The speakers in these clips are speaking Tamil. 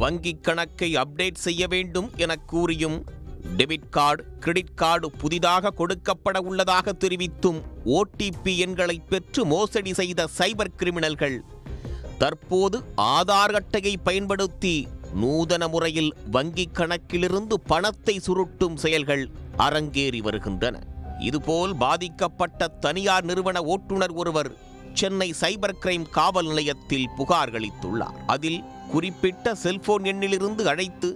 வங்கிக் கணக்கை அப்டேட் செய்ய வேண்டும் என கூறியும், டெபிட் கார்டு, கிரெடிட் கார்டு புதிதாக கொடுக்கப்பட உள்ளதாக தெரிவித்தும் ஓடிபி எண்களை பெற்று மோசடி செய்த சைபர் கிரிமினல்கள் தற்போது ஆதார் அட்டையை பயன்படுத்தி நூதன முறையில் வங்கிக் கணக்கிலிருந்து பணத்தை சுருட்டும் செயல்கள் அரங்கேறி வருகின்றன. இதுபோல் பாதிக்கப்பட்ட தனியார் நிறுவன ஓட்டுநர் ஒருவர் சென்னை சைபர் கிரைம் காவல் நிலையத்தில் புகார் அளித்துள்ளார். அதில் குறிப்பிட்ட செல்போன் எண்ணிலிருந்து அழைத்து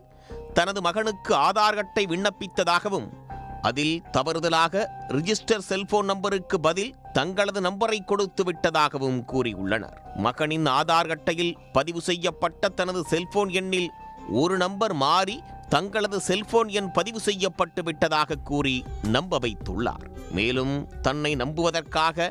தனது மகனுக்கு ஆதார் அட்டை விண்ணப்பித்ததாகவும், அதில் தவறுதலாக ரிஜிஸ்டர் செல்போன் நம்பருக்கு பதில் தங்களது நம்பரை கொடுத்து விட்டதாகவும் கூறியுள்ளனர். மகனின் ஆதார் அட்டையில் பதிவு செய்யப்பட்ட தனது செல்போன் எண்ணில் ஒரு நம்பர் மாறி தங்களது செல்போன் எண் பதிவு செய்யப்பட்டு விட்டதாக கூறி நம்ப வைத்துள்ளார். மேலும் தன்னை நம்புவதற்காக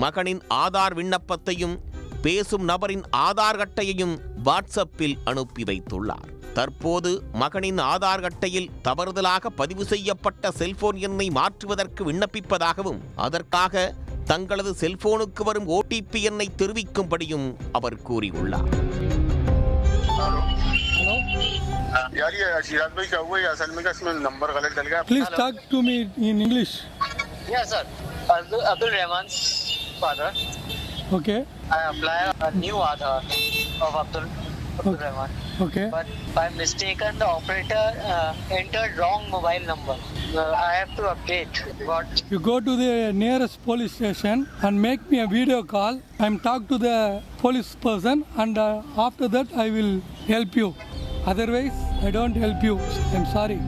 மகனின் ஆதார் விண்ணப்பத்தையும் பேசும் நபரின் ஆதார் அட்டையையும் வாட்ஸ்அப்பில் அனுப்பி வைத்துள்ளார். தற்போது மகனின் ஆதார் அட்டையில் தவறுதலாக பதிவு செய்யப்பட்ட செல்போன் எண்ணை மாற்றுவதற்கு விண்ணப்பிப்பதாகவும், அதற்காக தங்களது செல்போனுக்கு வரும் ஓடிபி எண்ணை தெரிவிக்கும்படியும் அவர் கூறியுள்ளார். Please talk to me in English. Yes, sir. Abdul Rahman's father. Okay. I apply a new Aadhaar of Abdul Rahman. Okay. But by mistaken, the operator entered wrong mobile number. I have to update. What? You go to the nearest police station and make me a video call. I'm talk to the police person, and after that I will help you. Otherwise, I don't help you. I'm sorry.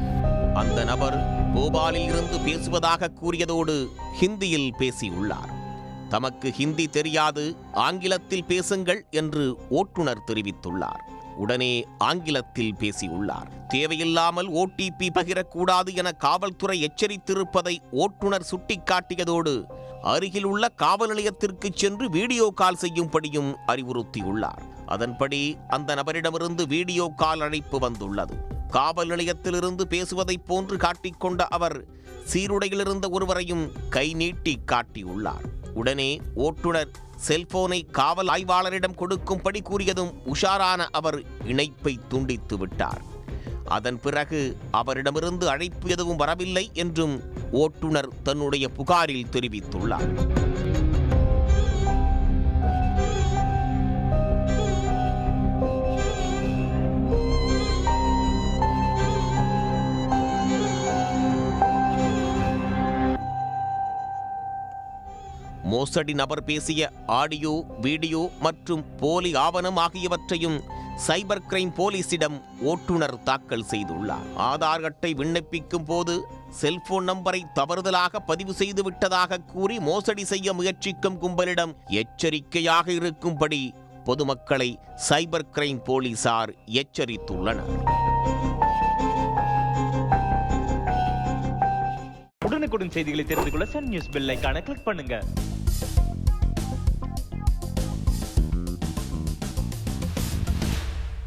அந்த நபர் போபாலில் இருந்து பேசுவதாக கூறியதோடு ஹிந்தியில் பேசியுள்ளார். தமக்கு ஹிந்தி தெரியாது, ஆங்கிலத்தில் பேசுங்கள் என்று ஓட்டுநர் தெரிவித்துள்ளார். உடனே ஆங்கிலத்தில் பேசியுள்ளார். தேவையில்லாமல் ஓடிபி பகிரக்கூடாது என காவல்துறை எச்சரித்திருப்பதை ஓட்டுநர் சுட்டிக்காட்டியதோடு அருகில் உள்ள காவல் நிலையத்திற்கு சென்று வீடியோ கால் செய்யும்படியும் அறிவுறுத்தியுள்ளார். அதன்படி அந்த நபரிடமிருந்து வீடியோ கால் அழைப்பு வந்துள்ளது. காவல் நிலையத்திலிருந்து பேசுவதைப் போன்று காட்டிக்கொண்ட அவர் சீருடையிலிருந்த ஒருவரையும் கை நீட்டி காட்டியுள்ளார். உடனே ஓட்டுநர் செல்போனை காவல் ஆய்வாளரிடம் கொடுக்கும்படி கூறியதும் உஷாரான அவர் இணைப்பை துண்டித்து விட்டார். அதன் பிறகு அவரிடமிருந்து அழைப்பு எதுவும் வரவில்லை என்றும் ஓட்டுநர் தன்னுடைய புகாரில் தெரிவித்துள்ளார். மோசடி நபர் பேசிய ஆடியோ, வீடியோ மற்றும் போலி ஆவணம் ஆகியவற்றையும் சைபர் கிரைம் போலீசிடம் ஓட்டுநர் தாக்கல் செய்துள்ளார். ஆதார் அட்டை விண்ணப்பிக்கும் போது செல்போன் நம்பரை தவறுதலாக பதிவு செய்து விட்டதாக கூறி மோசடி செய்ய முயற்சிக்கும் கும்பலிடம் எச்சரிக்கையாக இருக்கும்படி பொதுமக்களை சைபர் கிரைம் போலீசார் எச்சரித்துள்ளனர். உடனுக்குடன் செய்திகளை தெரிந்து கொள்ள சன் நியூஸ் பெல் ஐகானை கிளிக் பண்ணுங்க.